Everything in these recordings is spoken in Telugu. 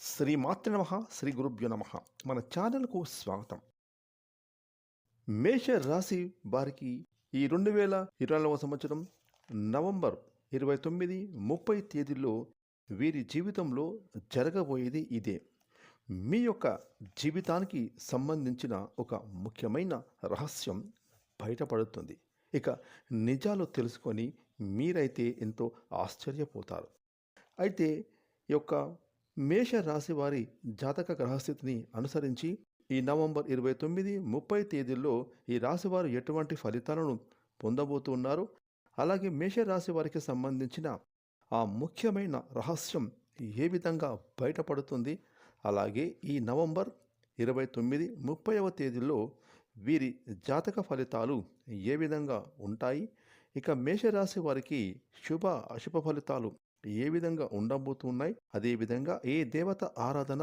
శ్రీమాతృ నమ శ్రీ గురుభ్యో నమ మన ఛానల్కు స్వాగతం. మేష రాశి వారికి ఈ 2024 సంవత్సరం నవంబర్ 29, 30 తేదీల్లో వీరి జీవితంలో జరగబోయేది ఇదే. మీ యొక్క జీవితానికి సంబంధించిన ఒక ముఖ్యమైన రహస్యం బయటపడుతుంది. ఇక నిజాలు తెలుసుకొని మీరైతే ఎంతో ఆశ్చర్యపోతారు. అయితే ఈ యొక్క మేష రాశి వారి జాతక గ్రహస్థితిని అనుసరించి ఈ నవంబర్ 29, 30 తేదీల్లో ఈ రాశివారు ఎటువంటి ఫలితాలను పొందబోతున్నారు, అలాగే మేషరాశి వారికి సంబంధించిన ఆ ముఖ్యమైన రహస్యం ఏ విధంగా బయటపడుతుంది, అలాగే ఈ నవంబర్ 29, 30వ తేదీల్లో వీరి జాతక ఫలితాలు ఏ విధంగా ఉంటాయి, ఇక మేషరాశి వారికి శుభ అశుభ ఫలితాలు ఏ విధంగా ఉండబోతున్నాయి, అదేవిధంగా ఏ దేవత ఆరాధన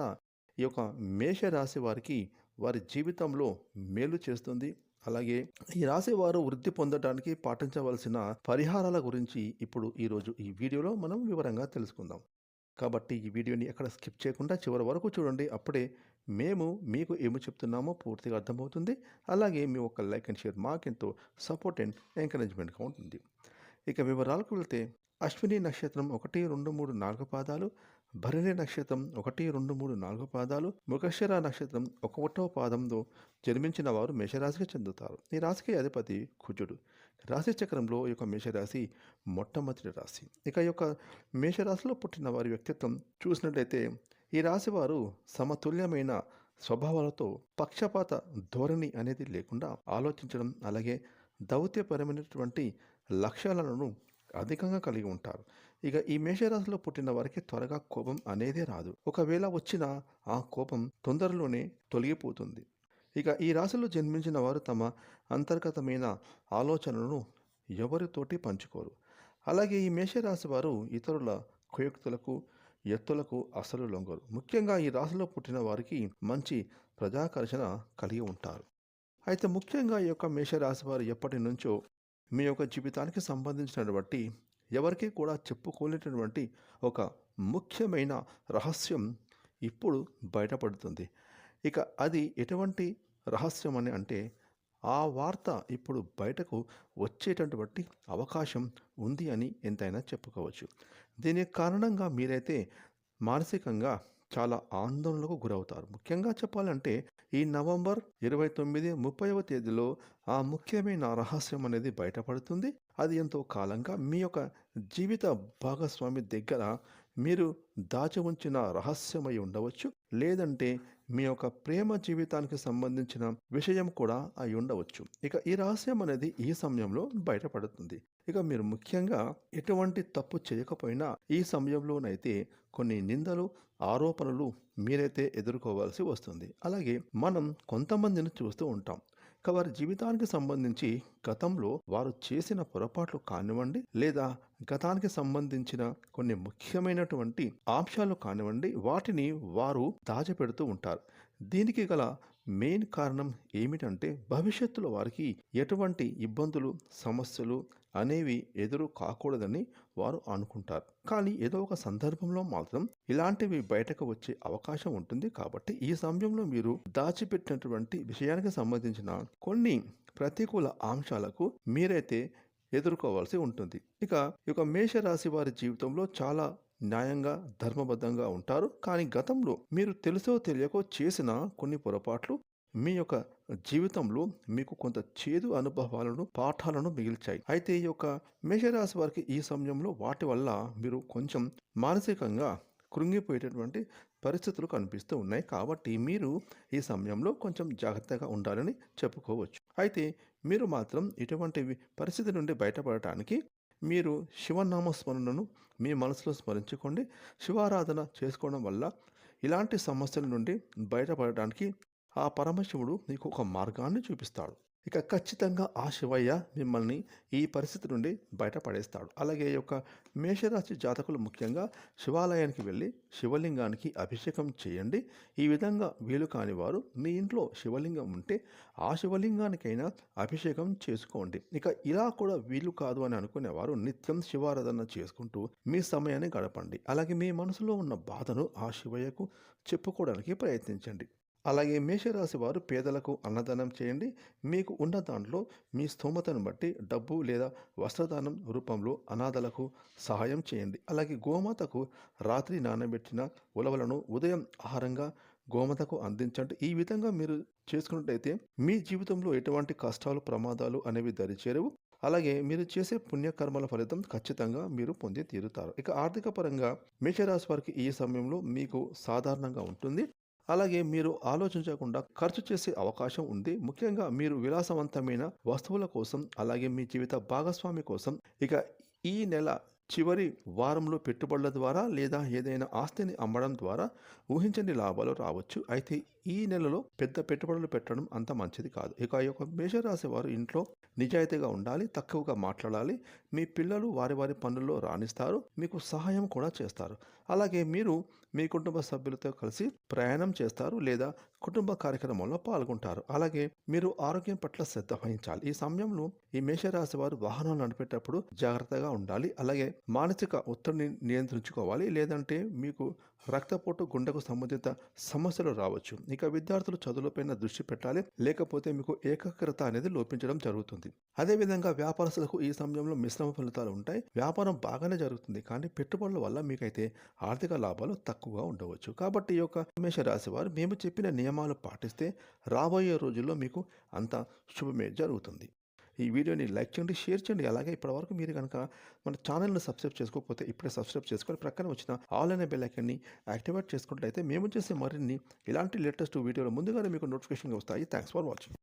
ఈ యొక్క మేషరాశి వారికి వారి జీవితంలో మేలు చేస్తుంది, అలాగే ఈ రాశి వారు వృద్ధి పొందడానికి పాటించవలసిన పరిహారాల గురించి ఇప్పుడు ఈరోజు ఈ వీడియోలో మనం వివరంగా తెలుసుకుందాం. కాబట్టి ఈ వీడియోని ఎక్కడ స్కిప్ చేయకుండా చివరి వరకు చూడండి. అప్పుడే మేము మీకు ఏమి చెప్తున్నామో పూర్తిగా అర్థమవుతుంది. అలాగే మీ ఒక లైక్ అండ్ షేర్ మాకెంతో సపోర్ట్ అండ్ ఎంకరేజ్మెంట్గా ఉంటుంది. ఇక వివరాలకు వెళ్తే అశ్విని నక్షత్రం 1, 2, 3, 4 పాదాలు, భరణి నక్షత్రం 1, 2, 3, 4 పాదాలు, మృగశిర నక్షత్రం 1వ పాదంలో జన్మించిన వారు మేషరాశికి చెందుతారు. ఈ రాశికి అధిపతి కుజుడు. రాశి చక్రంలో ఈ యొక్క మేషరాశి మొట్టమొదటి రాశి. ఇక ఈ యొక్క మేషరాశిలో పుట్టిన వారి వ్యక్తిత్వం చూసినట్లయితే ఈ రాశి వారు సమతుల్యమైన స్వభావాలతో పక్షపాత ధోరణి అనేది లేకుండా ఆలోచించడం, అలాగే దౌత్యపరమైనటువంటి లక్ష్యాలను అధికంగా కలిగి ఉంటారు. ఇక ఈ మేషరాశిలో పుట్టిన వారికి త్వరగా కోపం అనేదే రాదు. ఒకవేళ వచ్చినా ఆ కోపం తొందరలోనే తొలగిపోతుంది. ఇక ఈ రాశిలో జన్మించిన వారు తమ అంతర్గతమైన ఆలోచనలను ఎవరితోటి పంచుకోరు. అలాగే ఈ మేషరాశి వారు ఇతరుల కుయుక్తులకు, ఎత్తులకు అసలు లొంగరు. ముఖ్యంగా ఈ రాశిలో పుట్టిన వారికి మంచి ప్రజాకర్షణ కలిగి ఉంటారు. అయితే ముఖ్యంగా ఈ యొక్క మేషరాశి వారు ఎప్పటి నుంచో మీ యొక్క జీవితానికి సంబంధించినటువంటి ఎవరికి కూడా చెప్పుకోలేనటువంటి ఒక ముఖ్యమైన రహస్యం ఇప్పుడు బయటపడుతుంది. ఇక అది ఎటువంటి రహస్యం అని అంటే ఆ వార్త ఇప్పుడు బయటకు వచ్చేటటువంటి అవకాశం ఉంది అని ఎంతైనా చెప్పుకోవచ్చు. దీనికి కారణంగా మీరైతే మానసికంగా చాలా ఆందోళనకు గురవుతారు. ముఖ్యంగా చెప్పాలంటే ఈ నవంబర్ 29, 30వ తేదీలో ఆ ముఖ్యమైన రహస్యం అనేది బయటపడుతుంది. అది ఎంతో కాలంగా మీ యొక్క జీవిత భాగస్వామి దగ్గర మీరు దాచి ఉంచిన రహస్యమై ఉండవచ్చు, లేదంటే మీ యొక్క ప్రేమ జీవితానికి సంబంధించిన విషయం కూడా అయి ఉండవచ్చు. ఇక ఈ రహస్యం అనేది ఈ సమయంలో బయటపడుతుంది. ఇక మీరు ముఖ్యంగా ఎటువంటి తప్పు చేయకపోయినా ఈ సమయంలోనైతే కొన్ని నిందలు, ఆరోపణలు మీరైతే ఎదుర్కోవాల్సి వస్తుంది. అలాగే మనం కొంతమందిని చూస్తూ ఉంటాం. ఇక వారి జీవితానికి సంబంధించి గతంలో వారు చేసిన పొరపాట్లు కానివ్వండి, లేదా గతానికి సంబంధించిన కొన్ని ముఖ్యమైనటువంటి అంశాలు కానివ్వండి, వాటిని వారు దాచిపెడుతూ ఉంటారు. దీనికి గల మెయిన్ కారణం ఏమిటంటే భవిష్యత్తులో వారికి ఎటువంటి ఇబ్బందులు, సమస్యలు అనేవి ఎదురు కాకూడదని వారు అనుకుంటారు. కానీ ఏదో ఒక సందర్భంలో మాత్రం ఇలాంటివి బయటకు వచ్చే అవకాశం ఉంటుంది. కాబట్టి ఈ సమయంలో మీరు దాచిపెట్టినటువంటి విషయానికి సంబంధించిన కొన్ని ప్రతికూల అంశాలకు మీరైతే ఎదుర్కోవాల్సి ఉంటుంది. ఇక ఈ యొక్క మేషరాశి వారి జీవితంలో చాలా న్యాయంగా, ధర్మబద్ధంగా ఉంటారు. కానీ గతంలో మీరు తెలుసో తెలియకో చేసిన కొన్ని పొరపాట్లు మీ యొక్క జీవితంలో మీకు కొంత చేదు అనుభవాలను, పాఠాలను మిగిల్చాయి. అయితే ఈ యొక్క మేషరాశి వారికి ఈ సమయంలో వాటి వల్ల మీరు కొంచెం మానసికంగా కృంగిపోయేటటువంటి పరిస్థితులు కనిపిస్తూ ఉన్నాయి. కాబట్టి మీరు ఈ సమయంలో కొంచెం జాగ్రత్తగా ఉండాలని చెప్పుకోవచ్చు. అయితే మీరు మాత్రం ఇటువంటి పరిస్థితి నుండి బయటపడటానికి మీరు శివనామ స్మరణను మీ మనసులో స్మరించుకోండి. శివారాధన చేసుకోవడం వల్ల ఇలాంటి సమస్యల నుండి బయటపడడానికి ఆ పరమశివుడు నీకు ఒక మార్గాన్ని చూపిస్తాడు. ఇక ఖచ్చితంగా ఆ శివయ్య మిమ్మల్ని ఈ పరిస్థితి నుండి బయటపడేస్తాడు. అలాగే ఈ యొక్క మేషరాశి జాతకులు ముఖ్యంగా శివాలయానికి వెళ్ళి శివలింగానికి అభిషేకం చేయండి. ఈ విధంగా వీలు కాని వారు మీ ఇంట్లో శివలింగం ఉంటే ఆ శివలింగానికైనా అభిషేకం చేసుకోండి. ఇక ఇలా కూడా వీలు కాదు అని అనుకునేవారు నిత్యం శివారాధన చేసుకుంటూ మీ సమయాన్ని గడపండి. అలాగే మీ మనసులో ఉన్న బాధను ఆ శివయ్యకు చెప్పుకోవడానికి ప్రయత్నించండి. అలాగే మేషరాశి వారు పేదలకు అన్నదానం చేయండి. మీకు ఉన్న దాంట్లో మీ స్తోమతను బట్టి డబ్బు లేదా వస్త్రదానం రూపంలో అనాథలకు సహాయం చేయండి. అలాగే గోమాతకు రాత్రి నానబెట్టిన ఉలవలను ఉదయం ఆహారంగా గోమాతకు అందించండి. ఈ విధంగా మీరు చేసుకున్నట్టయితే మీ జీవితంలో ఎటువంటి కష్టాలు, ప్రమాదాలు అనేవి దరిచేరవు. అలాగే మీరు చేసే పుణ్యకర్మల ఫలితం ఖచ్చితంగా మీరు పొంది తీరుతారు. ఇక ఆర్థిక పరంగా మేషరాశి వారికి ఈ సమయంలో మీకు సాధారణంగా ఉంటుంది. అలాగే మీరు ఆలోచించకుండా ఖర్చు చేసే అవకాశం ఉంది. ముఖ్యంగా మీరు విలాసవంతమైన వస్తువుల కోసం, అలాగే మీ జీవిత భాగస్వామి కోసం ఇక ఈ నెల చివరి వారంలో పెట్టుబడుల ద్వారా లేదా ఏదైనా ఆస్తిని అమ్మడం ద్వారా ఊహించని లాభాలు రావచ్చు. అయితే ఈ నెలలో పెద్ద పెట్టుబడులు పెట్టడం అంత మంచిది కాదు. ఇక ఈ యొక్క మేషరాశి వారు ఇంట్లో నిజాయితీగా ఉండాలి, తక్కువగా మాట్లాడాలి. మీ పిల్లలు వారి వారి పనుల్లో రాణిస్తారు, మీకు సహాయం కూడా చేస్తారు. అలాగే మీరు మీ కుటుంబ సభ్యులతో కలిసి ప్రయాణం చేస్తారు లేదా కుటుంబ కార్యక్రమంలో పాల్గొంటారు. అలాగే మీరు ఆరోగ్యం పట్ల శ్రద్ధ వహించాలి. ఈ సమయంలో ఈ మేషరాశి వారు వాహనాలు నడిపేటప్పుడు జాగ్రత్తగా ఉండాలి. అలాగే మానసిక ఒత్తిడిని నియంత్రించుకోవాలి. లేదంటే మీకు రక్తపోటు, గుండెకు సంబంధిత సమస్యలు రావచ్చు. ఇక విద్యార్థులు చదువులపైన దృష్టి పెట్టాలి, లేకపోతే మీకు ఏకాగ్రత అనేది లోపించడం జరుగుతుంది. అదేవిధంగా వ్యాపారస్తులకు ఈ సమయంలో మిశ్రమ ఫలితాలు ఉంటాయి. వ్యాపారం బాగానే జరుగుతుంది, కానీ పెట్టుబడుల వల్ల మీకైతే ఆర్థిక లాభాలు తక్కువగా ఉండవచ్చు. కాబట్టి ఈ యొక్క మేషరాశి వారు మేము చెప్పిన నియమాలు పాటిస్తే రాబోయే రోజుల్లో మీకు అంత శుభమే జరుగుతుంది. ఈ వీడియోని లైక్ చేయండి, షేర్ చేయండి. అలాగే ఇప్పటివరకు మీరు కనుక మన ఛానల్ని సబ్స్క్రైబ్ చేసుకోకపోతే ఇప్పుడే సబ్స్క్రైబ్ చేసుకొని ప్రక్కన వచ్చిన ఆల్ అనే బెల్ ఐకాన్ని యాక్టివేట్ చేసుకున్నట్లయితే మేము చేసే మరిన్ని ఇలాంటి లేటెస్ట్ వీడియోలు ముందుగానే మీకు నోటిఫికేషన్గా వస్తాయి. Thanks for watching.